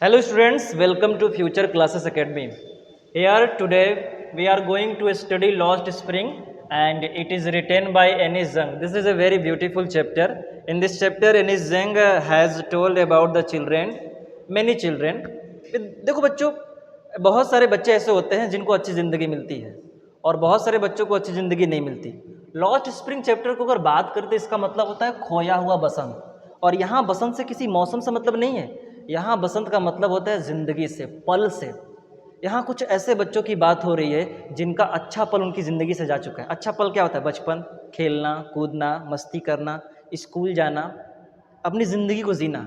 Hello students, welcome to Future Classes Academy. Here today we are going to study Lost Spring and it is written by Anis Zhang. This is a very beautiful chapter. In this chapter Anis Zhang has told about the children, many children. देखो बच्चों, बहुत सारे बच्चे ऐसे होते हैं जिनको अच्छी ज़िंदगी मिलती है और बहुत सारे बच्चों को अच्छी ज़िंदगी नहीं मिलती। लॉस्ट स्प्रिंग चैप्टर को अगर बात करते इसका मतलब होता है खोया हुआ बसंत। और यहाँ बसंत से किसी मौसम से मतलब नहीं है, यहाँ बसंत का मतलब होता है ज़िंदगी से, पल से। यहाँ कुछ ऐसे बच्चों की बात हो रही है जिनका अच्छा पल उनकी ज़िंदगी से जा चुका है। अच्छा पल क्या होता है? बचपन, खेलना कूदना, मस्ती करना, स्कूल जाना, अपनी ज़िंदगी को जीना।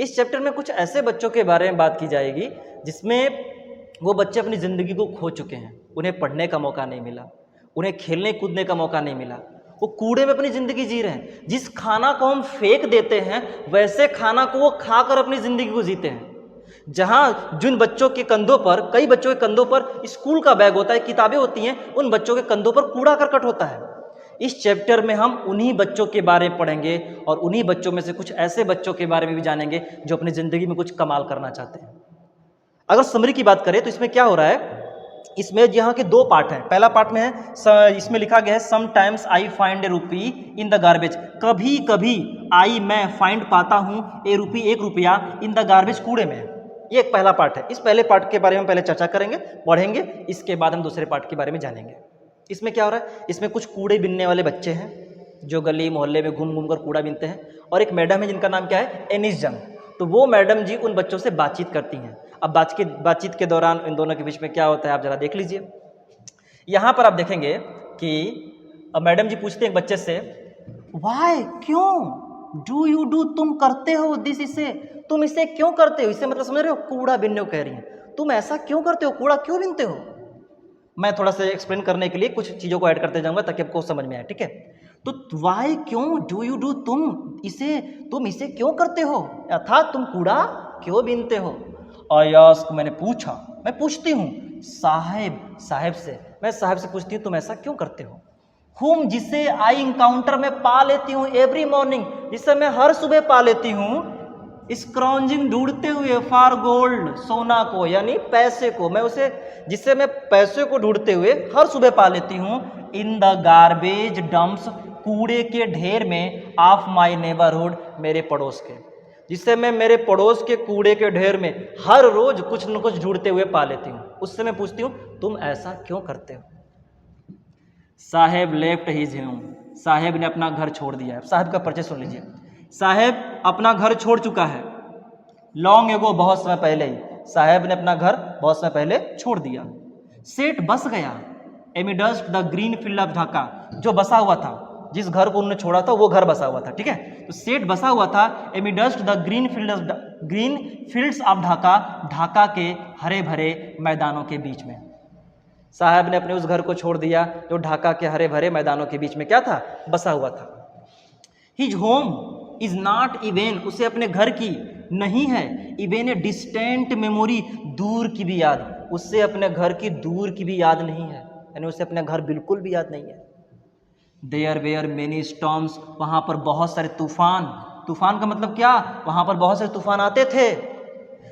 इस चैप्टर में कुछ ऐसे बच्चों के बारे में बात की जाएगी जिसमें वो बच्चे अपनी ज़िंदगी को खो चुके हैं। उन्हें पढ़ने का मौका नहीं मिला, उन्हें खेलने कूदने का मौका नहीं मिला, वो कूड़े में अपनी ज़िंदगी जी रहे हैं। जिस खाना को हम फेंक देते हैं वैसे खाना को वो खाकर अपनी ज़िंदगी को जीते हैं। जहाँ जिन बच्चों के कंधों पर, कई बच्चों के कंधों पर स्कूल का बैग होता है, किताबें होती हैं, उन बच्चों के कंधों पर कूड़ा करकट होता है। इस चैप्टर में हम उन्हीं बच्चों के बारे में पढ़ेंगे और उन्हीं बच्चों में से कुछ ऐसे बच्चों के बारे में भी जानेंगे जो अपनी ज़िंदगी में कुछ कमाल करना चाहते हैं। अगर समरी की बात करें तो इसमें क्या हो रहा है, इसमें यहाँ के दो पार्ट हैं। पहला पार्ट में है, इसमें लिखा गया है समटाइम्स आई फाइंड ए रूपी इन द गार्बेज। कभी कभी आई मैं फाइंड पाता हूँ ए रूपी, एक रुपया, इन द गार्बेज, कूड़े में। ये एक पहला पार्ट है। इस पहले पार्ट के बारे में पहले चर्चा करेंगे, पढ़ेंगे, इसके बाद हम दूसरे पार्ट के बारे में जानेंगे। इसमें क्या हो रहा है, इसमें कुछ कूड़े बीनने वाले बच्चे हैं जो गली मोहल्ले में घूम घूम कर कूड़ा बीनते हैं, और एक मैडम है जिनका नाम क्या है, एनिस जंग। तो वो मैडम जी उन बच्चों से बातचीत करती हैं। अब बातचीत के दौरान इन दोनों के बीच में क्या होता है आप जरा देख लीजिए। यहाँ पर आप देखेंगे कि मैडम जी पूछते हैं एक बच्चे से, वाई, क्यों, डू यू डू, तुम करते हो दिस, इसे, तुम इसे क्यों करते हो? इसे मतलब समझ रहे हो, कूड़ा बीनने को कह रही हैं। तुम ऐसा क्यों करते हो, कूड़ा क्यों बीनते हो? मैं थोड़ा सा एक्सप्लेन करने के लिए कुछ चीज़ों को ऐड करते जाऊंगा ताकि आपको समझ में आए, ठीक है? तो वाई, क्यों, डू यू डू, तुम इसे क्यों करते हो, अर्थात तुम कूड़ा क्यों बीनते हो? आई आस्क, मैंने पूछा, मैं पूछती हूँ, साहेब से, मैं साहब से पूछती हूँ तुम ऐसा क्यों करते हो? हुम, जिसे आई इंकाउंटर में पा लेती हूँ एवरी मॉर्निंग, जिसे मैं हर सुबह पा लेती हूँ, स्क्रॉन्जिंग, ढूंढते हुए, फॉर गोल्ड, सोना को, यानी पैसे को, मैं उसे, जिससे मैं पैसे को ढूंढते हुए हर सुबह पा लेती हूँ, इन द गार्बेज डंप्स, कूड़े के ढेर में, ऑफ माई नेबरहुड, मेरे पड़ोस के, जिससे मैं मेरे पड़ोस के कूड़े के ढेर में हर रोज कुछ न कुछ ढूंढते हुए पा लेती हूँ। उससे मैं पूछती हूँ तुम ऐसा क्यों करते हो? साहेब लेफ्ट हिज होम, साहेब ने अपना घर छोड़ दिया है। साहब का परिचय सुन लीजिए। साहेब अपना घर छोड़ चुका है, लॉन्ग एगो, बहुत समय पहले ही साहेब ने अपना घर बहुत समय पहले छोड़ दिया। सेठ बस गया, amidst the green field of Dhaka, जो बसा हुआ था, जिस घर को उन्होंने छोड़ा था वो घर बसा हुआ था, ठीक है? तो सेठ बसा हुआ था, amidst the green fields of Dhaka, Dhaka के हरे भरे मैदानों के बीच में। साहब ने अपने उस घर को छोड़ दिया जो ढाका के हरे भरे मैदानों के बीच में क्या था, बसा हुआ था। His home is not even, उसे अपने घर की नहीं है, इवेन ए डिस्टेंट मेमोरी, दूर की भी याद, उससे अपने घर की दूर की भी याद नहीं है, यानी उसे अपने घर बिल्कुल भी याद नहीं है। देयर वेयर मेनी स्टॉर्म्स, वहाँ पर बहुत सारे तूफान, तूफान का मतलब क्या, वहाँ पर बहुत सारे तूफान आते थे।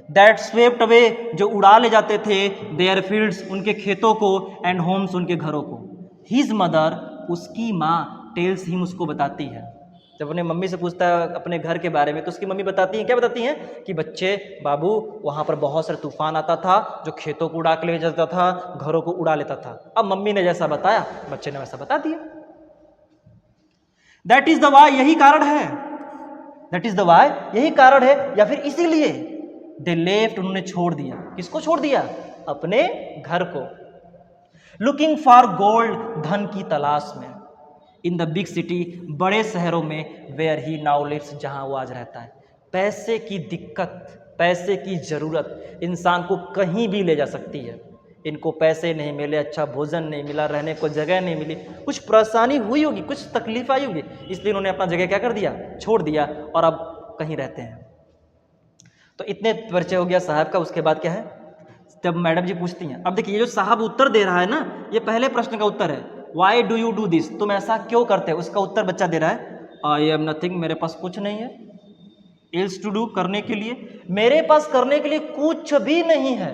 दैट स्वेप्ट अवे, जो उड़ा ले जाते थे, देयर फील्ड्स, उनके खेतों को, एंड होम्स, उनके घरों को। हिज मदर, उसकी माँ, टेल्स हिम, उसको बताती है। जब अपने मम्मी से पूछता है अपने घर के बारे में तो उसकी मम्मी बताती हैं, क्या बताती हैं? कि बच्चे, बाबू, वहाँ पर बहुत सारे तूफान आता था जो खेतों को उड़ा के ले जाता था, घरों को उड़ा लेता था। अब मम्मी ने जैसा बताया बच्चे ने वैसा बता दिया। दैट इज द वाई, यही कारण है, दैट इज द वाई, यही कारण है, या फिर इसीलिए दे लेफ्ट, उन्होंने छोड़ दिया। किसको छोड़ दिया? अपने घर को। लुकिंग फॉर गोल्ड, धन की तलाश में, इन द बिग सिटी, बड़े शहरों में, वेयर ही नाउ लिव्स, जहां वो आज रहता है। पैसे की दिक्कत, पैसे की जरूरत इंसान को कहीं भी ले जा सकती है। इनको पैसे नहीं मिले, अच्छा भोजन नहीं मिला, रहने को जगह नहीं मिली, कुछ परेशानी हुई होगी, कुछ तकलीफ आई होगी, इसलिए इन्होंने अपना जगह क्या कर दिया, छोड़ दिया, और अब कहीं रहते हैं। तो इतने परिचय हो गया साहब का। उसके बाद क्या है, जब मैडम जी पूछती हैं, अब देखिए ये जो साहब उत्तर दे रहा है ना, ये पहले प्रश्न का उत्तर है, why do you do this, तुम ऐसा क्यों करते हो? उसका उत्तर बच्चा दे रहा है, आई एम नथिंग, मेरे पास कुछ नहीं है। एल्स टू डू करने के लिए, मेरे पास करने के लिए कुछ भी नहीं है।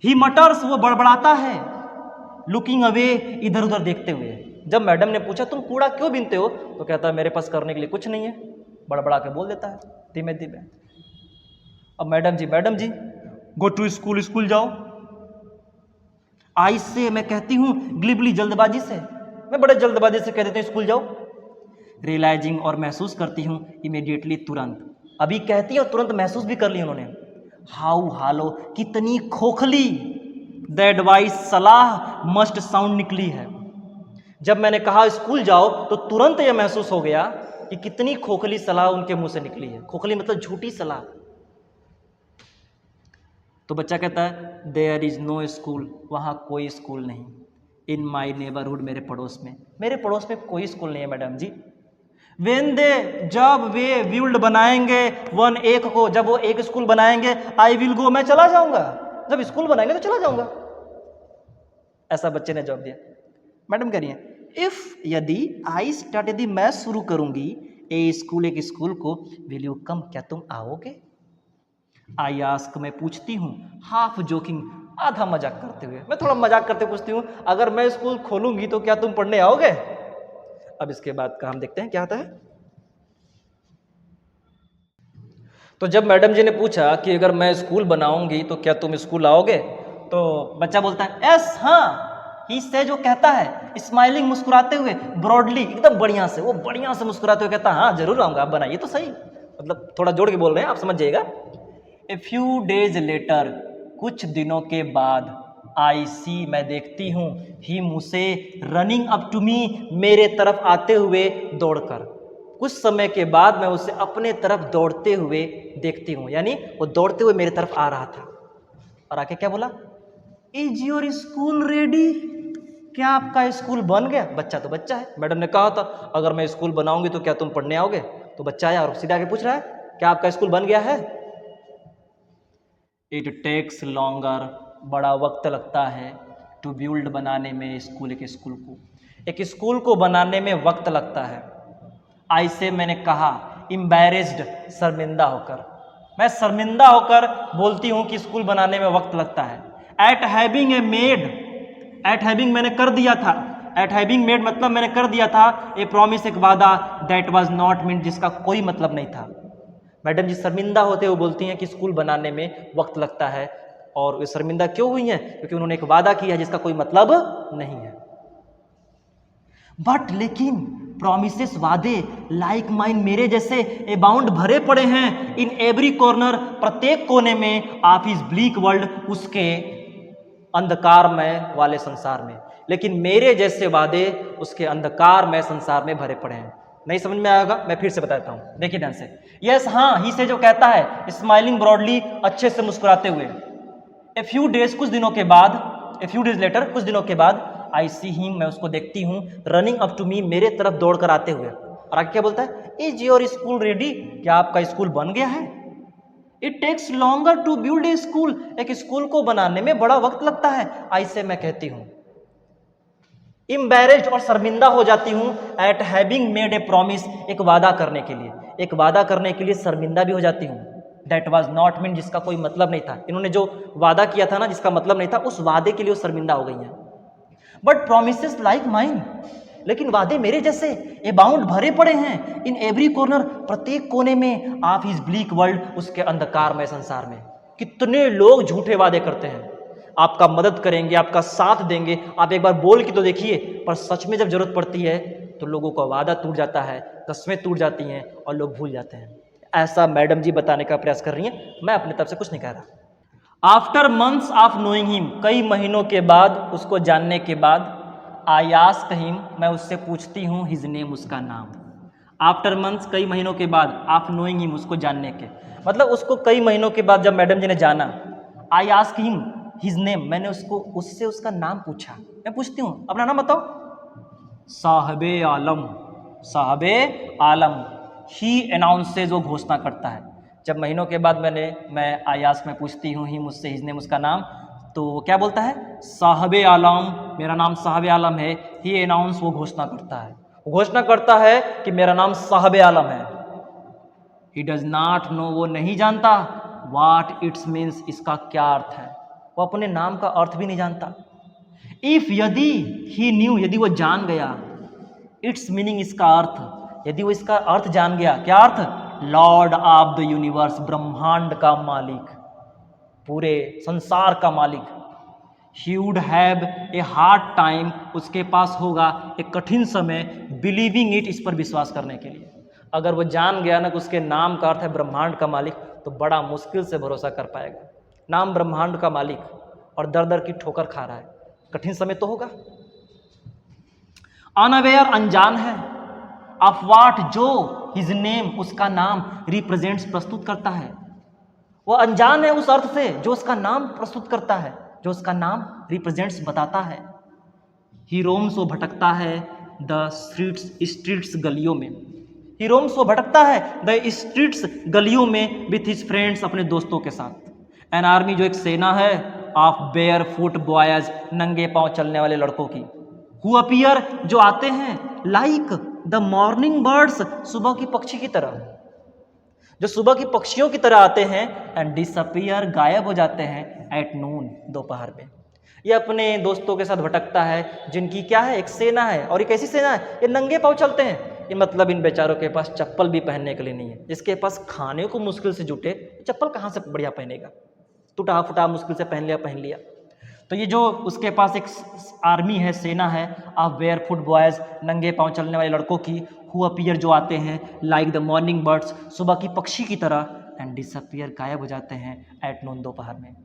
ही मटर्स वो बड़बड़ाता है, लुकिंग अवे इधर उधर देखते हुए। जब मैडम ने पूछा तुम कूड़ा क्यों बीनते हो, तो कहता है मेरे पास करने के लिए कुछ नहीं है, बड़बड़ा के बोल देता है धीमे धीमे। अब madam ji go to school, school जाओ। आई से मैं कहती हूं ग्लिबली जल्दबाजी से, मैं बड़े जल्दबाजी से कह देती हूँ स्कूल जाओ। रियलाइजिंग और महसूस करती हूँ इमीडिएटली तुरंत, अभी कहती है और तुरंत महसूस भी कर ली उन्होंने। हाउ हालो कितनी खोखली, द एडवाइस सलाह मस्ट साउंड निकली है। जब मैंने कहा स्कूल जाओ तो तुरंत यह महसूस हो गया कि कितनी खोखली सलाह उनके मुंह से निकली है। खोखली मतलब झूठी सलाह। तो बच्चा कहता है देयर इज नो स्कूल, वहाँ कोई स्कूल नहीं। इन माई नेबरहुड, मेरे पड़ोस में कोई स्कूल नहीं है मैडम जी। वेन दे, जब वे विल्ड बनाएंगे वन एक को, जब वो एक स्कूल बनाएंगे, आई विल गो, मैं चला जाऊंगा। जब स्कूल बनाएंगे तो चला जाऊंगा, ऐसा बच्चे ने जवाब दिया। मैडम कह रही है इफ यदि आई स्टार्ट, मैं शुरू करूंगी ए स्कूल, एक स्कूल को, विल यू कम, क्या तुम आओगे? आई आस्क, मैं पूछती हूँ, हाफ जोकिंग, आधा मजाक करते हुए, मैं थोड़ा मजाक करते पूछती हूँ अगर मैं स्कूल खोलूंगी तो क्या तुम पढ़ने आओगे? अब इसके बाद का हम देखते हैं क्या आता है। तो जब मैडम जी ने पूछा कि अगर मैं स्कूल बनाऊंगी तो क्या तुम स्कूल आओगे, तो बच्चा बोलता है यस, हाँ। ही से जो कहता है स्माइलिंग, मुस्कुराते हुए, ब्रॉडली, एकदम बढ़िया से, वो बढ़िया से मुस्कुराते हुए कहता है हाँ जरूर आऊंगा, आप बनाइए तो सही। मतलब थोड़ा जोड़ के बोल रहे हैं, आप समझ जाइएगा। ए फ्यू डेज लेटर, कुछ दिनों के बाद, आई सी, मैं देखती हूँ, ही मुझसे, रनिंग अप टू मी, मेरे तरफ आते हुए दौड़कर। कुछ समय के बाद मैं उसे अपने तरफ दौड़ते हुए देखती हूँ, यानी वो दौड़ते हुए मेरे तरफ आ रहा था। और आके क्या बोला, इज योर स्कूल रेडी, क्या आपका स्कूल बन गया? बच्चा तो बच्चा है, मैडम ने कहा था अगर मैं स्कूल बनाऊंगी तो क्या तुम पढ़ने आओगे? तो बच्चा आया और सीधा आके पूछ रहा है क्या आपका स्कूल बन गया है? इट टेक्स लॉन्गर, बड़ा वक्त लगता है, टू बिल्ड, बनाने में, स्कूल, एक स्कूल को, एक स्कूल को बनाने में वक्त लगता है। आई से, मैंने कहा, एम्बैरेस्ड, शर्मिंदा होकर, मैं शर्मिंदा होकर बोलती हूँ कि स्कूल बनाने में वक्त लगता है। Eight having a made, eight having मैंने कर दिया था, एट हैविंग मेड मतलब मैंने कर दिया था, ए प्रॉमिस, एक वादा, दैट वाज नॉट मीन, जिसका कोई मतलब नहीं था। मैडम जी शर्मिंदा होते हुए बोलती हैं कि स्कूल बनाने में वक्त लगता है, और वे शर्मिंदा क्यों हुई हैं? क्योंकि उन्होंने एक वादा किया है जिसका कोई मतलब नहीं है। बट लेकिन, प्रॉमिसेस, वादे, लाइक माइन, मेरे जैसे, अबाउंड, भरे पड़े हैं, इन एवरी कॉर्नर, प्रत्येक कोने में, ऑफ हिज ब्लीक वर्ल्ड, उसके अंधकारमय वाले संसार में। लेकिन मेरे जैसे वादे उसके अंधकारमय संसार में भरे पड़े हैं। नहीं समझ में आएगा, मैं फिर से बताता हूं, देखिए ध्यान से। यस, हाँ, ही से जो कहता है, स्माइलिंग ब्रॉडली, अच्छे से मुस्कुराते हुए। ए फ्यू डेज, कुछ दिनों के बाद, ए फ्यू डेज लेटर, कुछ दिनों के बाद, आई सी हिम, मैं उसको देखती हूँ, रनिंग अप टू मी, मेरे तरफ दौड़ कर आते हुए। और आगे क्या बोलता है, इज योर स्कूल रेडी, क्या आपका स्कूल बन गया है? It takes longer to build a school, एक स्कूल को बनाने में बड़ा वक्त लगता है। आई से, मैं कहती हूँ। एम्बैरेस्ड, और शर्मिंदा हो जाती हूँ, eight having made a promise, एक वादा करने के लिए, एक वादा करने के लिए शर्मिंदा भी हो जाती हूँ। दैट वाज नॉट मीन, जिसका कोई मतलब नहीं था। इन्होंने जो वादा किया था ना, जिसका मतलब नहीं था, उस वादे के लिए वो शर्मिंदा हो गई हैं। बट प्रोमिसेस लाइक माइन, लेकिन वादे मेरे जैसे, अबाउंड, भरे पड़े हैं, इन एवरी कॉर्नर, प्रत्येक कोने में, ऑफ हिज ब्लीक वर्ल्ड, उसके अंधकारमय संसार में। कितने लोग झूठे वादे करते हैं, आपका मदद करेंगे, आपका साथ देंगे, आप एक बार बोल के तो देखिए, पर सच में जब जरूरत पड़ती है तो लोगों का वादा टूट जाता है, कस्में टूट जाती हैं और लोग भूल जाते हैं। ऐसा मैडम जी बताने का प्रयास कर रही हैं, मैं अपनी तरफ से कुछ नहीं कह रहा। After months of knowing him, कई महीनों के बाद, उसको जानने के बाद, आई आस्क हिम, मैं उससे पूछती हूँ, हिज नेम, उसका नाम। आफ्टर मंथ्स, कई महीनों के बाद, ऑफ नोइंग हिम, उसको जानने के, मतलब उसको कई महीनों के बाद जब मैडम जी ने जाना, I ask him his name, मैंने उससे उसका नाम पूछा। मैं पूछती हूँ अपना नाम बताओ, साहबे आलम, साहबे आलम। ही अनाउंसेज, वो घोषणा करता है। जब महीनों के बाद मैं आयास में पूछती हूँ ही मुझसे हिज नेम, उसका नाम, तो वो क्या बोलता है, साहबे आलम, मेरा नाम साहबे आलम है। ही अनाउंस, वो घोषणा करता है, वो घोषणा करता है कि मेरा नाम साहबे आलम है। ही डज नॉट नो, वो नहीं जानता, वाट इट्स मीन्स, इसका क्या अर्थ है, वो अपने नाम का अर्थ भी नहीं जानता। इफ, यदि, ही न्यू, यदि वो जान गया, इट्स मीनिंग, इसका अर्थ, यदि वो इसका अर्थ जान गया, क्या अर्थ, लॉर्ड ऑफ द यूनिवर्स, ब्रह्मांड का मालिक, पूरे संसार का मालिक, he would have a hard time, उसके पास होगा एक कठिन समय, बिलीविंग इट, इस पर विश्वास करने के लिए। अगर वो जान गया ना कि उसके नाम का अर्थ है ब्रह्मांड का मालिक, तो बड़ा मुश्किल से भरोसा कर पाएगा। नाम ब्रह्मांड का मालिक और दर दर की ठोकर खा रहा है, कठिन समय तो होगा। अनअवेयर, अनजान है, ऑफ वाट, जो, हिज नेम, उसका नाम, रिप्रेजेंट्स, प्रस्तुत करता है, वो अनजान है उस अर्थ से जो उसका नाम प्रस्तुत करता है, जो उसका नाम रिप्रेजेंट्स, बताता है। ही रोम्स, वो भटकता है, द स्ट्रीट्स, गलियों में, ही रोम्स, वो भटकता है, द स्ट्रीट्स, गलियों में, विथ हिज फ्रेंड्स, अपने दोस्तों के साथ। एन आर्मी, जो एक सेना है, ऑफ बेयर फुट बॉयज, नंगे पांव चलने वाले लड़कों की, हु अपीयर, जो आते हैं, लाइक द मॉर्निंग बर्ड्स, सुबह की पक्षी की तरह, जो सुबह की पक्षियों की तरह आते हैं, एंड डिसअपीयर, गायब हो जाते हैं, एट नून, दोपहर में। ये अपने दोस्तों के साथ भटकता है, जिनकी क्या है, एक सेना है, और एक ऐसी सेना है, ये नंगे पांव चलते हैं। ये मतलब इन बेचारों के पास चप्पल भी पहनने के लिए नहीं है, जिसके पास खाने को मुश्किल से जुटे, चप्पल कहाँ से बढ़िया पहनेगा, टूटा फुटा मुश्किल से पहन लिया। तो ये जो उसके पास एक आर्मी है, सेना है, ऑफ बेयर फुट बॉयज, नंगे पांव चलने वाले लड़कों की, हु अपीयर, जो आते हैं, लाइक द मॉर्निंग बर्ड्स, सुबह की पक्षी की तरह, एंड डिसअपीयर, गायब हो जाते हैं, एट नून, दोपहर में।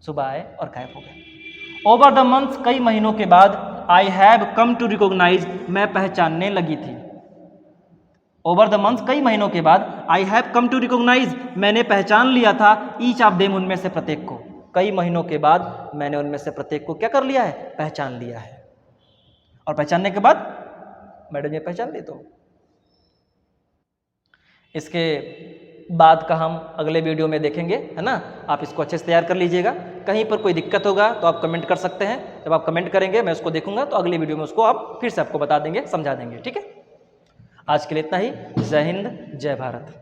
सुबह आए और गायब हो गए। ओवर द मंथ्स, कई महीनों के बाद, I have come to recognise, मैं पहचानने लगी थी। ओवर द मंथ, कई महीनों के बाद, I have come to recognise, मैंने पहचान लिया था, ईच ऑफ देम, उनमें से प्रत्येक को। कई महीनों के बाद मैंने उनमें से प्रत्येक को क्या कर लिया है, पहचान लिया है। और पहचानने के बाद मैडम ये पहचान ली। तो इसके बाद का हम अगले वीडियो में देखेंगे, है ना। आप इसको अच्छे से तैयार कर लीजिएगा। कहीं पर कोई दिक्कत होगा तो आप कमेंट कर सकते हैं, जब आप कमेंट करेंगे मैं उसको देखूंगा, तो अगले वीडियो में उसको आप फिर से आपको बता देंगे, समझा देंगे, ठीक है। आज के लिए इतना ही। जय हिंद, जय भारत।